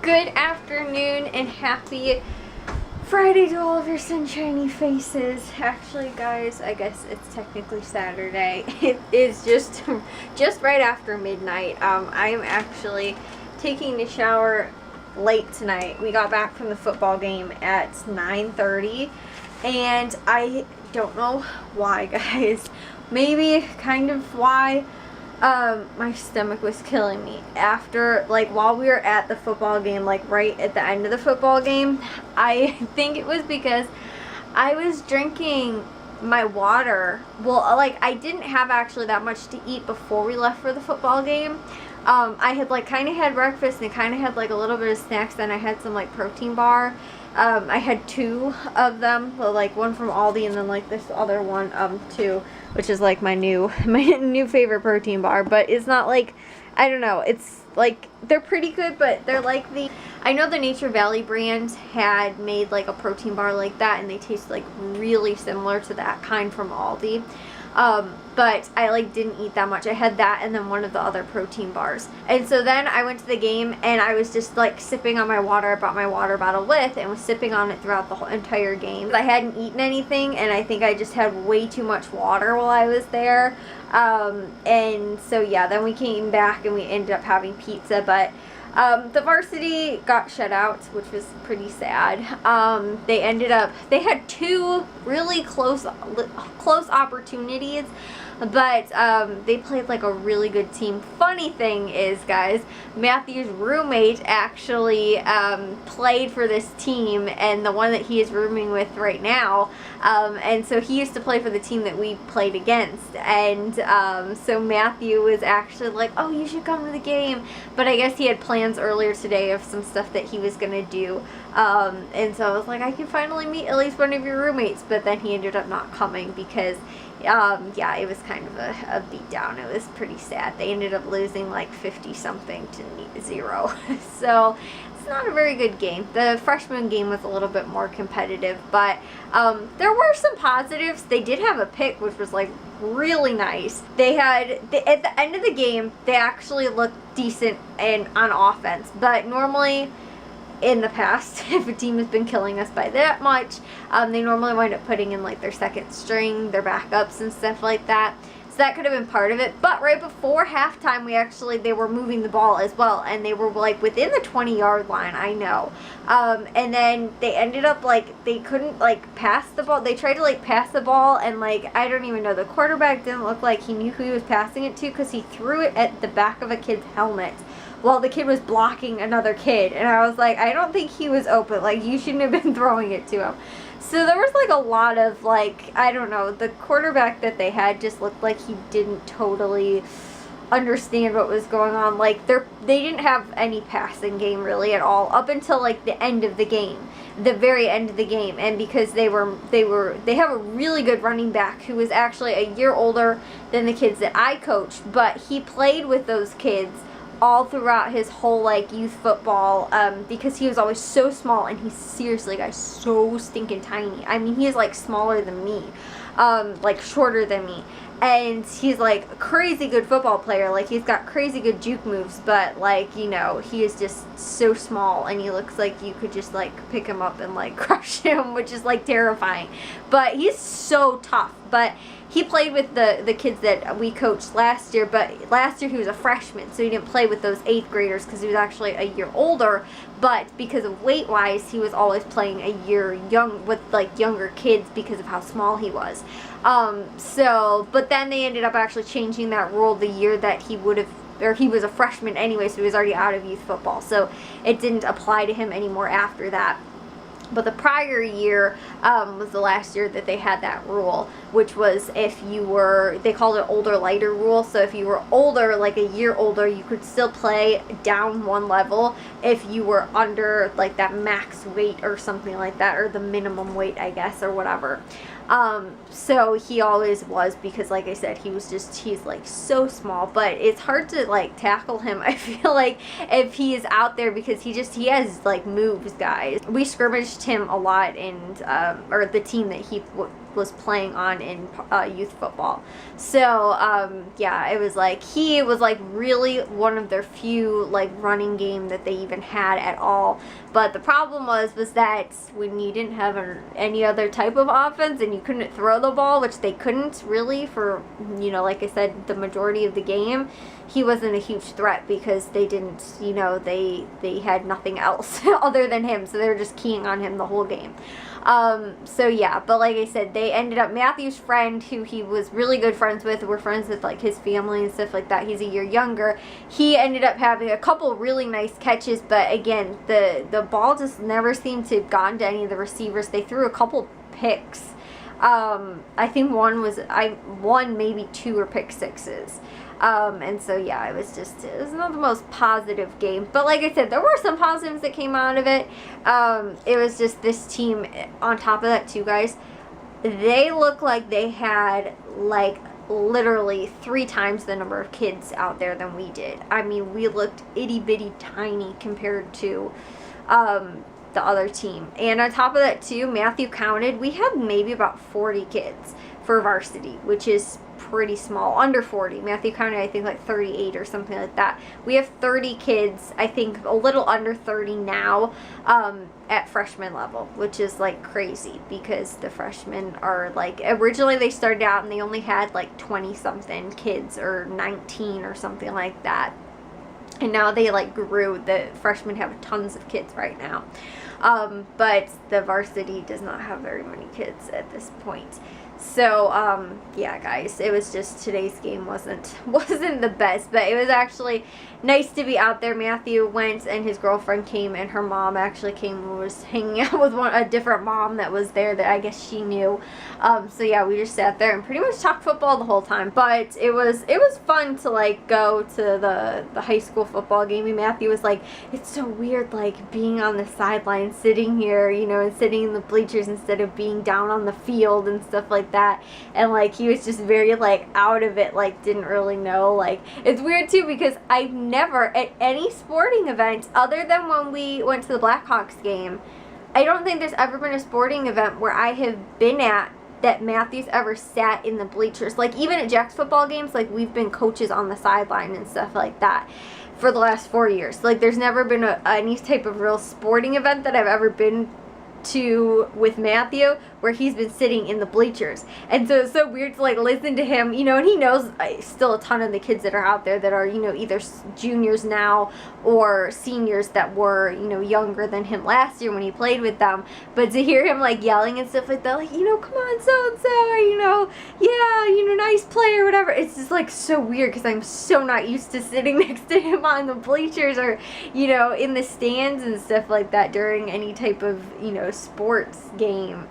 Good afternoon and happy Friday to all of your sunshiny faces. Actually, guys, I guess it's technically Saturday. It is just right after midnight. I am actually taking a shower late tonight. We got back from the football game at 9:30, and I don't know why, guys. Maybe kind of why. My stomach was killing me after, like, while we were at the football game, like right at the end of the football game. I think it was because I was drinking my water. Well, like, I didn't have actually that much to eat before we left for the football game. I had like kind of had breakfast and kind of had like a little bit of snacks. Then I had some like protein bar. I had two of them, like one from Aldi and then like this other one too, which is like my new favorite protein bar. But it's not like, I don't know, it's like they're pretty good, but they're like I know the Nature Valley brand had made like a protein bar like that, and they taste like really similar to that kind from Aldi. But I like didn't eat that much. I had that and then one of the other protein bars. And so then I went to the game and I was just like sipping on my water. I brought my water bottle with and was sipping on it throughout the whole entire game. I hadn't eaten anything, and I think I just had way too much water while I was there. And so yeah, then we came back and we ended up having pizza, but the varsity got shut out, which was pretty sad. They had two really close opportunities, but they played like a really good team. Funny thing is, guys, Matthew's roommate actually played for this team, and the one that he is rooming with right now, and so he used to play for the team that we played against, and so Matthew was actually like, oh, you should come to the game, but I guess he had plans earlier today of some stuff that he was gonna do, and so I was like, I can finally meet at least one of your roommates, but then he ended up not coming because yeah, it was kind of a beatdown. It was pretty sad. They ended up losing like 50-something to 0. So it's not a very good game. The freshman game was a little bit more competitive, but there were some positives. They did have a pick, which was like really nice. They had, at the end of the game, they actually looked decent and on offense, but normally in the past, if a team has been killing us by that much, they normally wind up putting in like their second string, their backups and stuff like that. So that could have been part of it. But right before halftime, they were moving the ball as well, and they were like within the 20-yard line, I know. And then they ended up like, they couldn't like pass the ball. They tried to like pass the ball, and like, I don't even know, the quarterback didn't look like he knew who he was passing it to, because he threw it at the back of a kid's helmet while the kid was blocking another kid. And I was like, I don't think he was open. Like, you shouldn't have been throwing it to him. So there was like a lot of like, I don't know, the quarterback that they had just looked like he didn't totally understand what was going on. Like, they didn't have any passing game really at all up until like the end of the game, the very end of the game. And because they have a really good running back who was actually a year older than the kids that I coached, but he played with those kids all throughout his whole like youth football, because he was always so small, and he's seriously, guys, so stinking tiny. I mean, he is like smaller than me, like shorter than me, and he's like a crazy good football player. Like, he's got crazy good juke moves, but like, you know, he is just so small, and he looks like you could just like pick him up and like crush him, which is like terrifying. But he's so tough. But he played with the kids that we coached last year, but last year he was a freshman, so he didn't play with those 8th graders because he was actually a year older. But because of weight-wise, he was always playing a year young with like younger kids because of how small he was. But then they ended up actually changing that rule the year that he would have, or he was a freshman anyway, so he was already out of youth football, so it didn't apply to him anymore after that. But the prior year was the last year that they had that rule, which was if you were, they called it older lighter rule. So if you were older, like a year older, you could still play down one level if you were under like that max weight or something like that, or the minimum weight, I guess, or whatever. So he always was, because like I said, he's like so small, but it's hard to like tackle him, I feel like, if he is out there, because he has like moves, guys. We scrimmaged him a lot, and or the team that he was playing on in youth football. So yeah, it was like he was like really one of their few like running game that they even had at all. But the problem was that when you didn't have any other type of offense and you couldn't throw the ball, which they couldn't really for, you know, like I said, the majority of the game, he wasn't a huge threat because they didn't, you know, they had nothing else other than him, so they were just keying on him the whole game. So yeah, but like I said, they ended up, Matthew's friend, who he was really good friends with, were friends with like his family and stuff like that, he's a year younger, he ended up having a couple really nice catches, but again, the ball just never seemed to have gotten to any of the receivers. They threw a couple picks. I think one, maybe two were pick sixes. And so yeah, it was not the most positive game, but like I said, there were some positives that came out of it. It was just this team, on top of that too, guys, they look like they had like literally 3 times the number of kids out there than we did. I mean, we looked itty bitty tiny compared to the other team. And on top of that too, Matthew counted, we had maybe about 40 kids for varsity, which is pretty small, under 40. Matthew counted, I think, like 38 or something like that. We have 30 kids, I think a little under 30 now, at freshman level, which is like crazy because the freshmen are like, originally they started out and they only had like 20 something kids or 19 or something like that. And now they like grew, the freshmen have tons of kids right now. But the varsity does not have very many kids at this point. So, yeah, guys, it was just, today's game wasn't the best, but it was actually nice to be out there. Matthew went and his girlfriend came, and her mom actually came and was hanging out with a different mom that was there that I guess she knew. So yeah, we just sat there and pretty much talked football the whole time, but it was fun to like go to the high school football game. And Matthew was like, it's so weird like being on the sideline, sitting here, you know, and sitting in the bleachers instead of being down on the field and stuff like that. And like he was just very like out of it, like didn't really know. Like it's weird too because I've never at any sporting event other than when we went to the Blackhawks game, I don't think there's ever been a sporting event where I have been at that Matthew's ever sat in the bleachers. Like even at Jack's football games, like we've been coaches on the sideline and stuff like that for the last 4 years. Like there's never been any type of real sporting event that I've ever been to with Matthew where he's been sitting in the bleachers. And so it's so weird to like listen to him, you know, and he knows still a ton of the kids that are out there that are, you know, either juniors now or seniors that were, you know, younger than him last year when he played with them. But to hear him like yelling and stuff like that, like, you know, come on, so and so, or, you know, yeah, you know, nice play or whatever, it's just like so weird because I'm so not used to sitting next to him on the bleachers or, you know, in the stands and stuff like that during any type of, you know, sports game,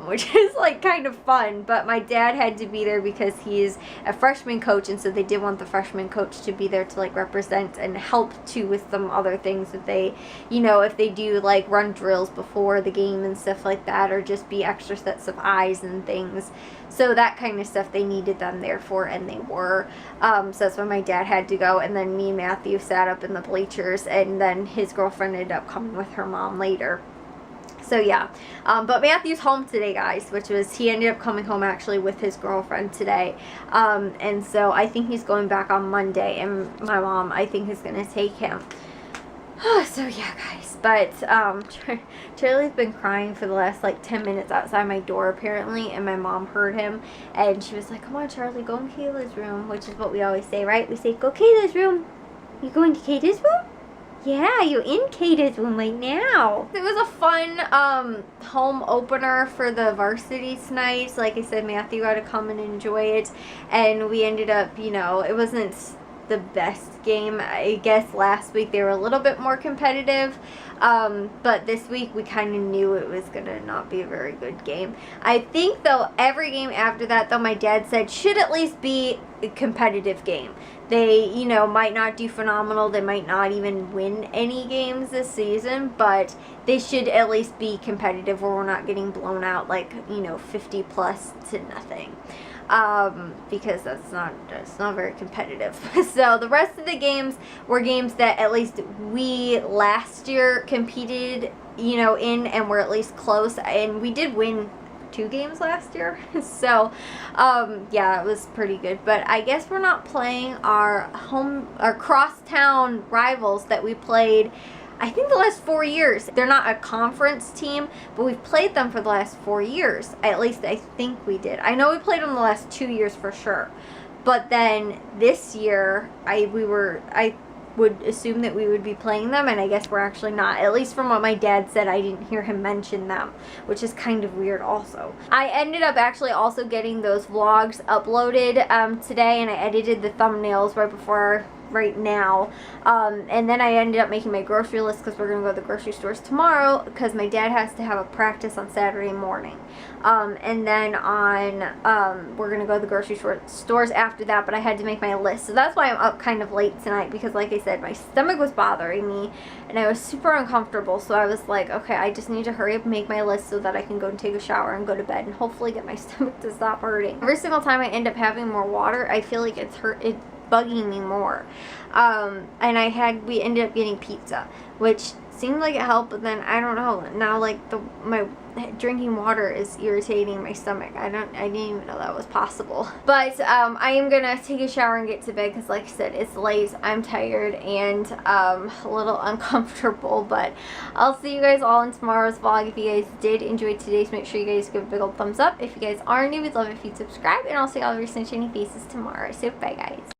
which is like kind of fun. But my dad had to be there because he's a freshman coach, and so they did want the freshman coach to be there to like represent and help too with some other things that they, you know, if they do like run drills before the game and stuff like that, or just be extra sets of eyes and things. So that kind of stuff they needed them there for, and they were. So that's why my dad had to go, and then me and Matthew sat up in the bleachers, and then his girlfriend ended up coming with her mom later. So yeah, but Matthew's home today, guys, which was, he ended up coming home actually with his girlfriend today. And so I think he's going back on Monday, and my mom, I think, is going to take him. So yeah, guys, but Charlie's been crying for the last like 10 minutes outside my door apparently, and my mom heard him, and she was like, come on, Charlie, go in Kayla's room, which is what we always say, right? We say, go Kayla's room. You going to Kayla's room? Yeah, you're in Kata's room right now. It was a fun home opener for the varsity tonight. Like I said, Matthew got to come and enjoy it. And we ended up, you know, it wasn't the best game. I guess last week they were a little bit more competitive. But this week we kind of knew it was going to not be a very good game. I think, though, every game after that, though, my dad said should at least be a competitive game. They, you know, might not do phenomenal. They might not even win any games this season, but they should at least be competitive where we're not getting blown out like, you know, 50 plus to nothing. because that's not very competitive. So the rest of the games were games that at least we last year competed, you know, in, and were at least close, and we did win 2 games last year. So yeah, it was pretty good. But I guess we're not playing our crosstown rivals that we played, I think, the last 4 years. They're not a conference team, but we've played them for the last 4 years. At least I think we did. I know we played them the last 2 years for sure. But then this year, I would assume that we would be playing them, and I guess we're actually not. At least from what my dad said, I didn't hear him mention them, which is kind of weird also. I ended up actually also getting those vlogs uploaded today, and I edited the thumbnails right now, and then I ended up making my grocery list because we're going to go to the grocery stores tomorrow because my dad has to have a practice on Saturday morning, and then we're going to go to the grocery stores after that, but I had to make my list, so that's why I'm up kind of late tonight, because like I said, my stomach was bothering me and I was super uncomfortable, so I was like, okay, I just need to hurry up and make my list so that I can go and take a shower and go to bed and hopefully get my stomach to stop hurting. Every single time I end up having more water, I feel like it's bugging me more. And we ended up getting pizza, which seemed like it helped, but then I don't know, now like my drinking water is irritating my stomach. I didn't even know that was possible. But I am gonna take a shower and get to bed because, like I said, it's late, I'm tired, and a little uncomfortable. But I'll see you guys all in tomorrow's vlog. If you guys did enjoy today's, make sure you guys give a big old thumbs up. If you guys are new, we'd love if you'd subscribe, and I'll see all of your sunshiny faces tomorrow. So bye guys.